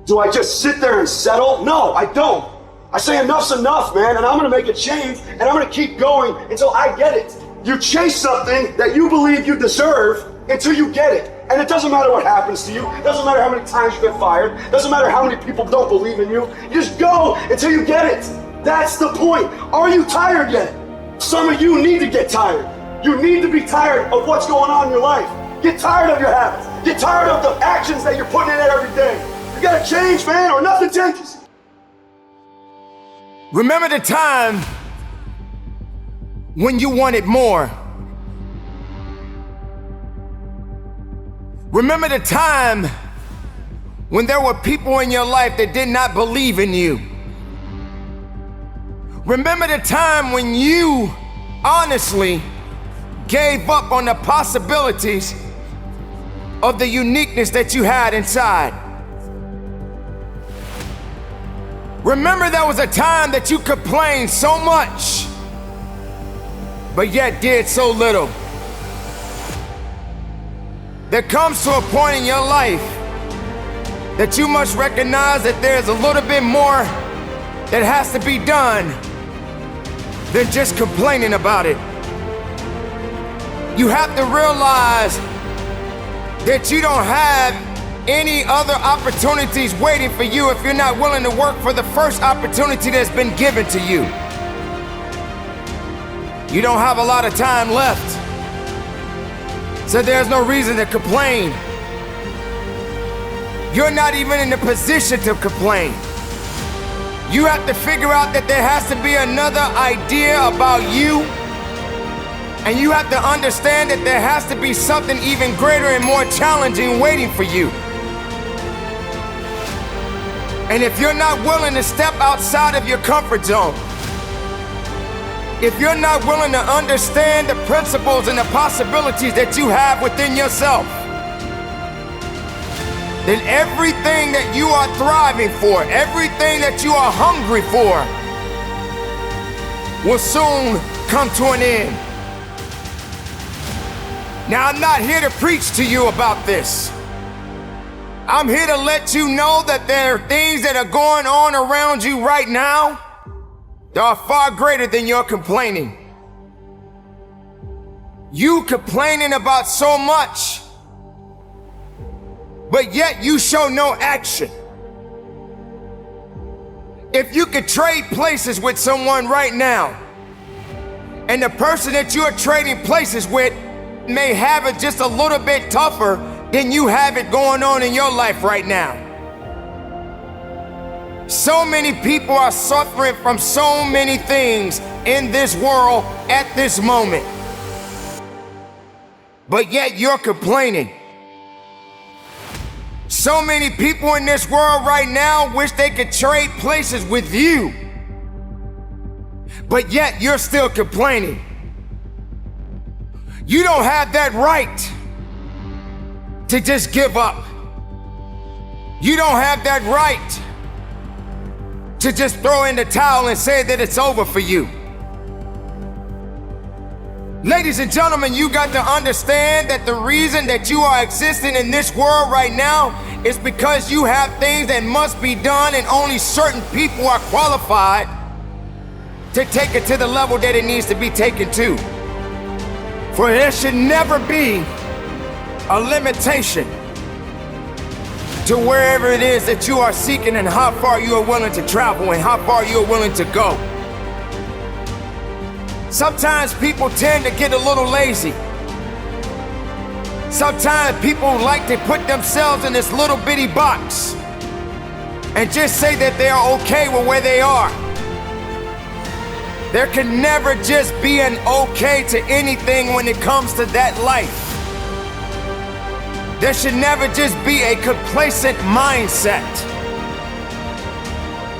Do I just sit there and settle? No, I don't. I say enough's enough, man, and I'm gonna make a change, and I'm gonna keep going until I get it. You chase something that you believe you deserve until you get it. And it doesn't matter what happens to you. It doesn't matter how many times you get fired. It doesn't matter how many people don't believe in you. You just go until you get it. That's the point. Are you tired yet? Some of you need to get tired. You need to be tired of what's going on in your life. Get tired of your habits. Get tired of the actions that you're putting in every day. You gotta change, man, or nothing changes. Remember the time when you wanted more. Remember the time when there were people in your life that did not believe in you. Remember the time when you honestly gave up on the possibilities of the uniqueness that you had inside. Remember there was a time that you complained so much, but yet did so little. There comes to a point in your life that you must recognize that there's a little bit more that has to be done than just complaining about it. You have to realize that you don't have any other opportunities waiting for you if you're not willing to work for the first opportunity that's been given to you. You don't have a lot of time left, so there's no reason to complain. You're not even in the position to complain. You have to figure out that there has to be another idea about you, and you have to understand that there has to be something even greater and more challenging waiting for you. And if you're not willing to step outside of your comfort zone, if you're not willing to understand the principles and the possibilities that you have within yourself, then everything that you are thriving for, everything that you are hungry for, will soon come to an end. Now, I'm not here to preach to you about this. I'm here to let you know that there are things that are going on around you right now that are far greater than your complaining. You complaining about so much, but yet you show no action. If you could trade places with someone right now, and the person that you are trading places with may have it just a little bit tougher than you have it going on in your life right now. So many people are suffering from so many things in this world at this moment, but yet you're complaining. So many people in this world right now wish they could trade places with you, but yet you're still complaining. You don't have that right to just give up. You don't have that right to just throw in the towel and say that it's over for you. Ladies and gentlemen, you got to understand that the reason that you are existing in this world right now is because you have things that must be done, and only certain people are qualified to take it to the level that it needs to be taken to. For there should never be a limitation to wherever it is that you are seeking, and how far you are willing to travel and how far you are willing to go. Sometimes people tend to get a little lazy. Sometimes people like to put themselves in this little bitty box and just say that they are okay with where they are. There can never just be an okay to anything when it comes to that life. There should never just be a complacent mindset.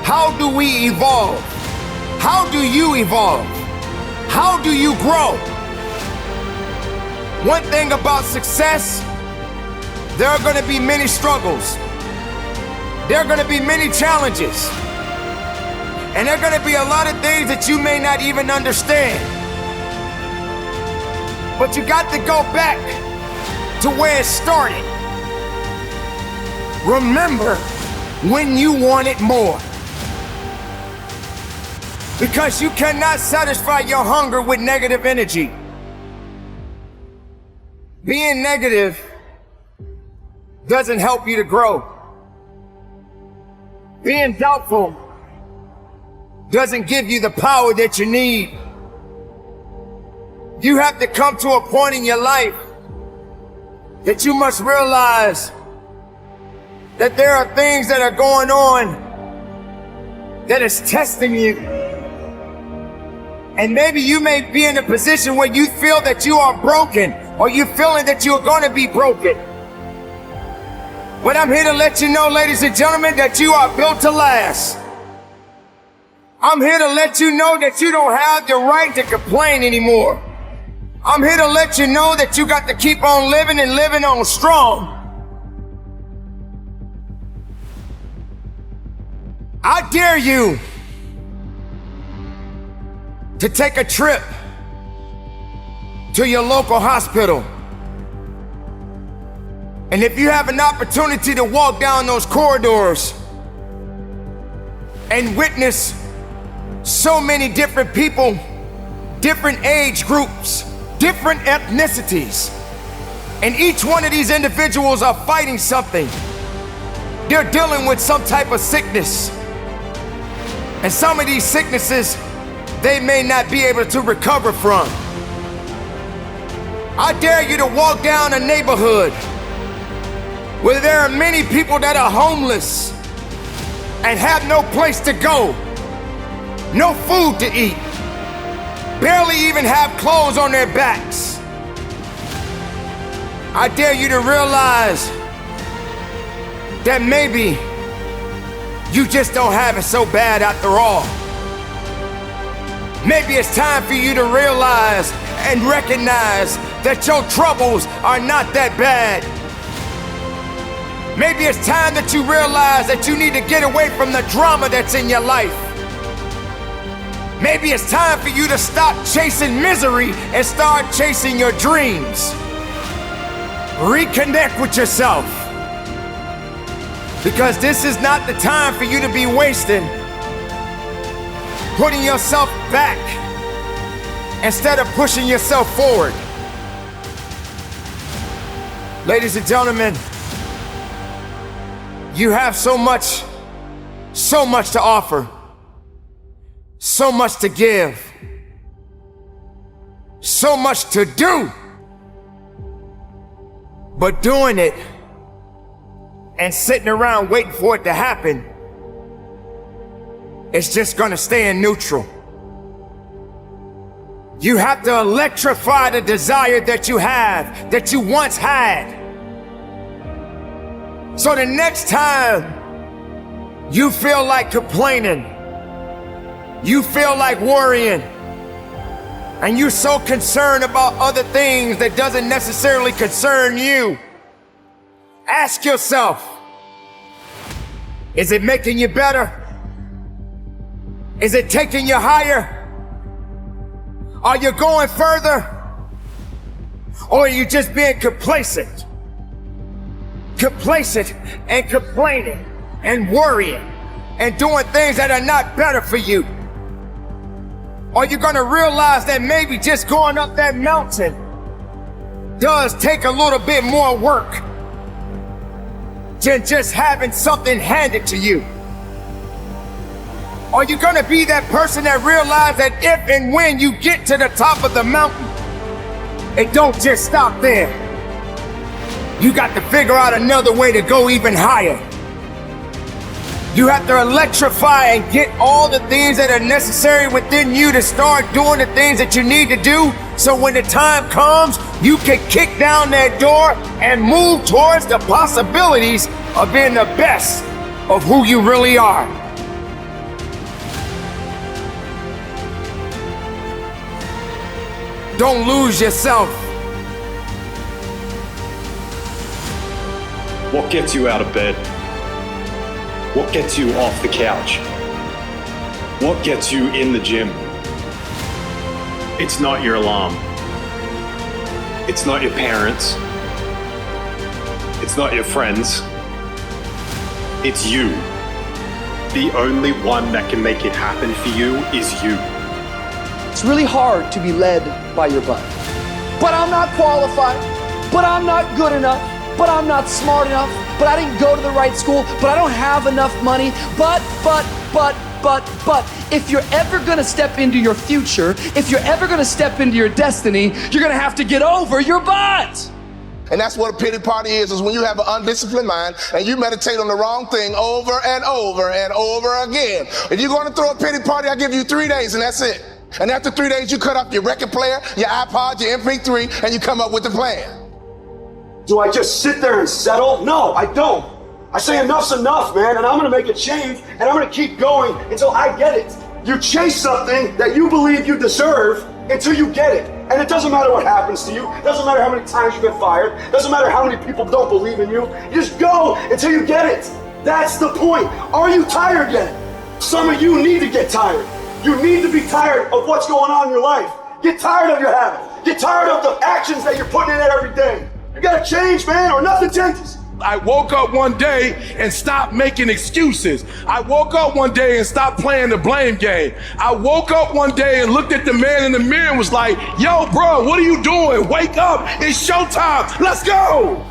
How do we evolve? How do you evolve? How do you grow? One thing about success, there are going to be many struggles. There are going to be many challenges. And there are going to be a lot of things that you may not even understand. But you got to go back to where it started. Remember when you want it more. Because you cannot satisfy your hunger with negative energy. Being negative doesn't help you to grow. Being doubtful doesn't give you the power that you need. You have to come to a point in your life that you must realize that there are things that are going on that is testing you. And maybe you may be in a position where you feel that you are broken, or you're feeling that you're going to be broken. But I'm here to let you know, ladies and gentlemen, that you are built to last. I'm here to let you know that you don't have the right to complain anymore. I'm here to let you know that you got to keep on living and living on strong. I dare you to take a trip to your local hospital. And if you have an opportunity to walk down those corridors and witness so many different people, different age groups, different ethnicities, and each one of these individuals are fighting something. They're dealing with some type of sickness. And some of these sicknesses they may not be able to recover from. I dare you to walk down a neighborhood where there are many people that are homeless and have no place to go, no food to eat, barely even have clothes on their backs. I dare you to realize that maybe you just don't have it so bad after all. Maybe it's time for you to realize and recognize that your troubles are not that bad. Maybe it's time that you realize that you need to get away from the drama that's in your life. Maybe it's time for you to stop chasing misery and start chasing your dreams. Reconnect with yourself. Because this is not the time for you to be wasting putting yourself back instead of pushing yourself forward. Ladies and gentlemen, you have so much to offer, so much to give, so much to do. But doing it and sitting around waiting for it to happen, it's just gonna stay in neutral. You have to electrify the desire that you have, that you once had. So the next time you feel like complaining, you feel like worrying, and you're so concerned about other things that doesn't necessarily concern you, ask yourself, is it making you better? Is it taking you higher? Are you going further? Or are you just being complacent? Complacent and complaining and worrying and doing things that are not better for you? Are you gonna realize that maybe just going up that mountain does take a little bit more work than just having something handed to you? Are you gonna be that person that realizes that if and when you get to the top of the mountain, it don't just stop there? You got to figure out another way to go even higher. You have to electrify and get all the things that are necessary within you to start doing the things that you need to do, so when the time comes, you can kick down that door and move towards the possibilities of being the best of who you really are. Don't lose yourself. What gets you out of bed? What gets you off the couch? What gets you in the gym? It's not your alarm. It's not your parents. It's not your friends. It's you. The only one that can make it happen for you is you. It's really hard to be led by your butt. But I'm not qualified, but I'm not good enough, but I'm not smart enough, but I didn't go to the right school, but I don't have enough money, but. If you're ever gonna step into your future, if you're ever gonna step into your destiny, you're gonna have to get over your butt. And that's what a pity party is when you have an undisciplined mind and you meditate on the wrong thing over and over and over again. If you're gonna throw a pity party, I give you 3 days and that's it. And after 3 days, you cut up your record player, your iPod, your MP3, and you come up with a plan. Do I just sit there and settle? No, I don't. I say enough's enough, man, and I'm gonna make a change, and I'm gonna keep going until I get it. You chase something that you believe you deserve until you get it. And it doesn't matter what happens to you. It doesn't matter how many times you get fired. It doesn't matter how many people don't believe in you. You just go until you get it. That's the point. Are you tired yet? Some of you need to get tired. You need to be tired of what's going on in your life. Get tired of your habits. Get tired of the actions that you're putting in every day. You gotta change, man, or nothing changes. I woke up one day and stopped making excuses. I woke up one day and stopped playing the blame game. I woke up one day and looked at the man in the mirror and was like, yo, bro, what are you doing? Wake up, it's showtime, let's go.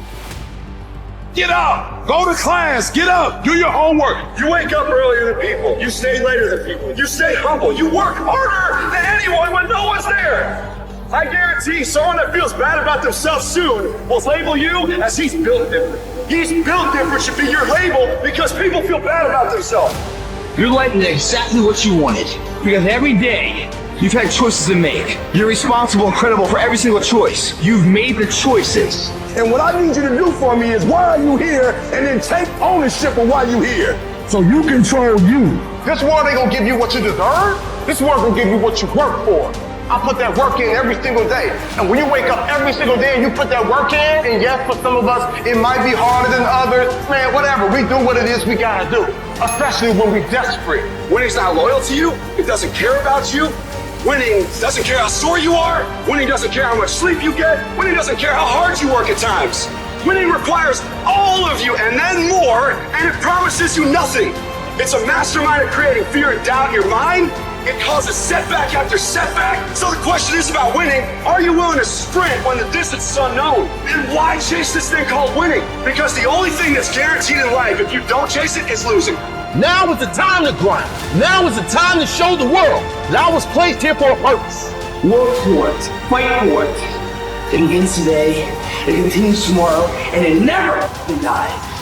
Get up, go to class, get up, do your homework. You wake up earlier than people. You stay later than people. You stay humble. You work harder than anyone when no one's there. I guarantee someone that feels bad about themselves soon will label you as he's built different. He's built different should be your label because people feel bad about themselves. Your life is exactly what you wanted. Because every day, you've had choices to make. You're responsible and credible for every single choice. You've made the choices. And what I need you to do for me is why are you here, and then take ownership of why you're here. So you control you. This world ain't gonna give you what you deserve. This world gonna give you what you work for. I put that work in every single day. And when you wake up every single day and you put that work in, and yes, for some of us, it might be harder than others. Man, whatever, we do what it is we gotta do. Especially when we're desperate. Winning's not loyal to you. It doesn't care about you. Winning doesn't care how sore you are. Winning doesn't care how much sleep you get. Winning doesn't care how hard you work at times. Winning requires all of you and then more, and it promises you nothing. It's a mastermind of creating fear and doubt in your mind. It causes setback after setback. So the question is about winning. Are you willing to sprint when the distance is unknown? And why chase this thing called winning? Because the only thing that's guaranteed in life, if you don't chase it, is losing. Now is the time to grind. Now is the time to show the world that I was placed here for a purpose. Work for it. Fight for it. It begins today, it continues tomorrow, and it never dies.